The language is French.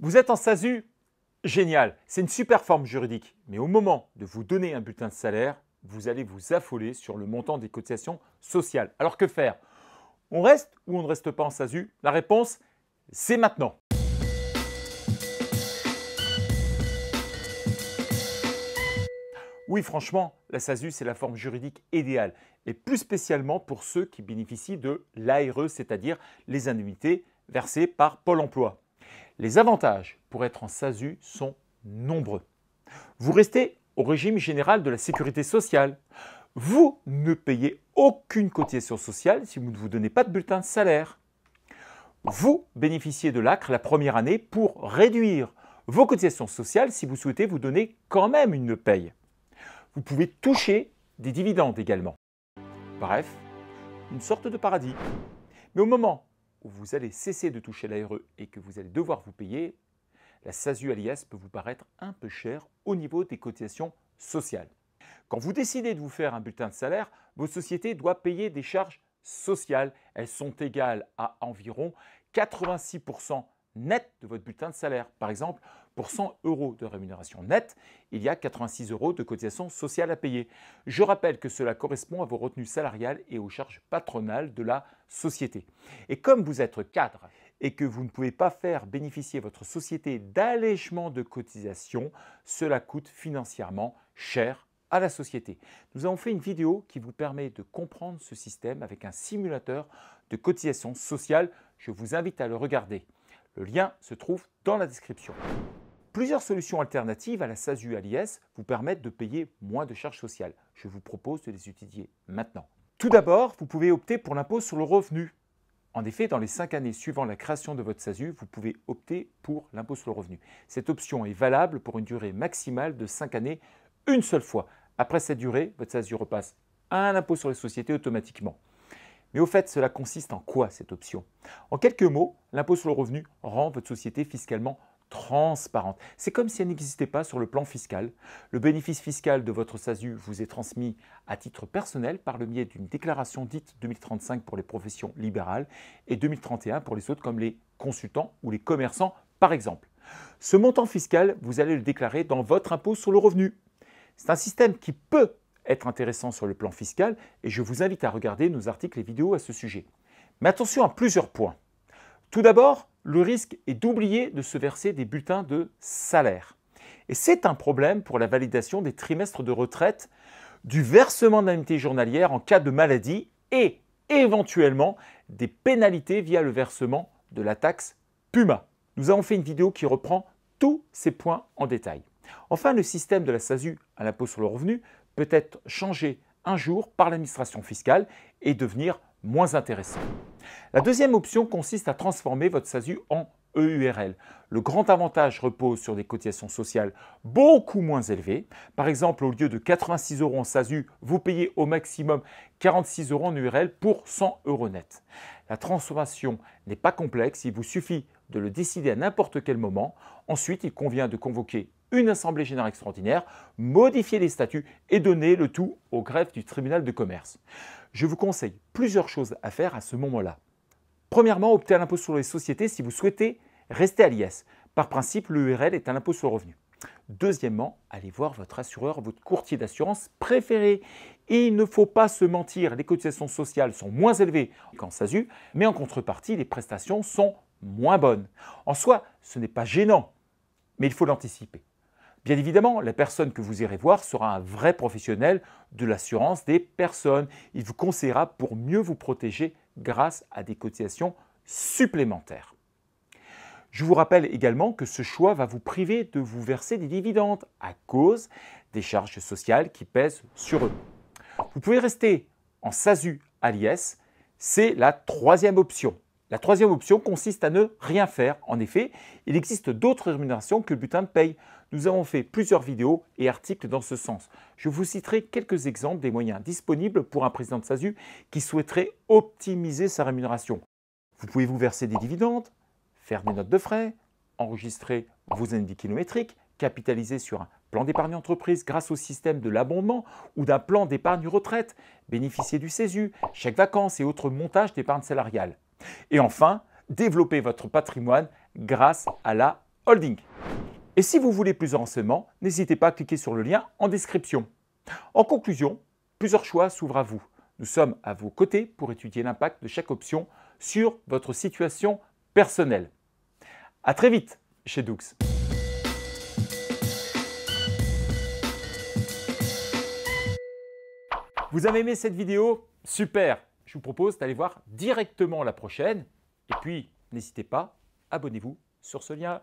Vous êtes en SASU? Génial, c'est une super forme juridique. Mais au moment de vous donner un bulletin de salaire, vous allez vous affoler sur le montant des cotisations sociales. Alors que faire? On reste ou on ne reste pas en SASU? La réponse, c'est maintenant. Oui, franchement, la SASU, c'est la forme juridique idéale, et plus spécialement pour ceux qui bénéficient de l'ARE, c'est-à-dire les indemnités versées par Pôle emploi. Les avantages pour être en SASU sont nombreux. Vous restez au régime général de la sécurité sociale. Vous ne payez aucune cotisation sociale si vous ne vous donnez pas de bulletin de salaire. Vous bénéficiez de l'ACRE la première année pour réduire vos cotisations sociales si vous souhaitez vous donner quand même une paye. Vous pouvez toucher des dividendes également. Bref, une sorte de paradis. Mais au moment où vous allez cesser de toucher l'ARE et que vous allez devoir vous payer, la SASU à l'IS peut vous paraître un peu cher au niveau des cotisations sociales. Quand vous décidez de vous faire un bulletin de salaire, votre société doit payer des charges sociales. Elles sont égales à environ 86% net de votre bulletin de salaire. Par exemple, pour 100 € de rémunération nette, il y a 86 € de cotisations sociales à payer. Je rappelle que cela correspond à vos retenues salariales et aux charges patronales de la société. Et comme vous êtes cadre et que vous ne pouvez pas faire bénéficier votre société d'allègement de cotisations, cela coûte financièrement cher à la société. Nous avons fait une vidéo qui vous permet de comprendre ce système avec un simulateur de cotisation sociale. Je vous invite à le regarder. Le lien se trouve dans la description. Plusieurs solutions alternatives à la SASU à l'IS vous permettent de payer moins de charges sociales. Je vous propose de les étudier maintenant. Tout d'abord, vous pouvez opter pour l'impôt sur le revenu. En effet, dans les 5 années suivant la création de votre SASU, vous pouvez opter pour l'impôt sur le revenu. Cette option est valable pour une durée maximale de 5 années, une seule fois. Après cette durée, votre SASU repasse à un impôt sur les sociétés automatiquement. Mais au fait, cela consiste en quoi cette option? En quelques mots, l'impôt sur le revenu rend votre société fiscalement transparente. C'est comme si elle n'existait pas sur le plan fiscal. Le bénéfice fiscal de votre SASU vous est transmis à titre personnel par le biais d'une déclaration dite 2035 pour les professions libérales et 2031 pour les autres comme les consultants ou les commerçants par exemple. Ce montant fiscal, vous allez le déclarer dans votre impôt sur le revenu. C'est un système qui peut être intéressant sur le plan fiscal et je vous invite à regarder nos articles et vidéos à ce sujet. Mais attention à plusieurs points. Tout d'abord, le risque est d'oublier de se verser des bulletins de salaire. Et c'est un problème pour la validation des trimestres de retraite, du versement d'indemnités journalières en cas de maladie et éventuellement des pénalités via le versement de la taxe PUMA. Nous avons fait une vidéo qui reprend tous ces points en détail. Enfin, le système de la SASU à l'impôt sur le revenu peut être changé un jour par l'administration fiscale et devenir moins intéressant. La deuxième option consiste à transformer votre SASU en EURL. Le grand avantage repose sur des cotisations sociales beaucoup moins élevées. Par exemple, au lieu de 86 € en SASU, vous payez au maximum 46 € en EURL pour 100 € net. La transformation n'est pas complexe, il vous suffit de le décider à n'importe quel moment. Ensuite, il convient de convoquer une assemblée générale extraordinaire, modifier les statuts et donner le tout au greffe du tribunal de commerce. Je vous conseille plusieurs choses à faire à ce moment-là. Premièrement, optez à l'impôt sur les sociétés si vous souhaitez rester à l'IS. Par principe, l'EURL est un impôt sur le revenu. Deuxièmement, allez voir votre assureur, votre courtier d'assurance préféré. Et il ne faut pas se mentir, les cotisations sociales sont moins élevées qu'en SASU, mais en contrepartie, les prestations sont moins bonnes. En soi, ce n'est pas gênant, mais il faut l'anticiper. Bien évidemment, la personne que vous irez voir sera un vrai professionnel de l'assurance des personnes. Il vous conseillera pour mieux vous protéger grâce à des cotisations supplémentaires. Je vous rappelle également que ce choix va vous priver de vous verser des dividendes à cause des charges sociales qui pèsent sur eux. Vous pouvez rester en SASU à l'IS, c'est la troisième option. La troisième option consiste à ne rien faire. En effet, il existe d'autres rémunérations que le bulletin de paye. Nous avons fait plusieurs vidéos et articles dans ce sens. Je vous citerai quelques exemples des moyens disponibles pour un président de SASU qui souhaiterait optimiser sa rémunération. Vous pouvez vous verser des dividendes, faire des notes de frais, enregistrer vos indices kilométriques, capitaliser sur un plan d'épargne entreprise grâce au système de l'abondement ou d'un plan d'épargne retraite, bénéficier du CESU, chèque vacances et autres montages d'épargne salariale. Et enfin, développer votre patrimoine grâce à la Holding. Et si vous voulez plus de renseignements, n'hésitez pas à cliquer sur le lien en description. En conclusion, plusieurs choix s'ouvrent à vous. Nous sommes à vos côtés pour étudier l'impact de chaque option sur votre situation personnelle. À très vite chez Doux. Vous avez aimé cette vidéo? Super! Je vous propose d'aller voir directement la prochaine. Et puis, n'hésitez pas, abonnez-vous sur ce lien.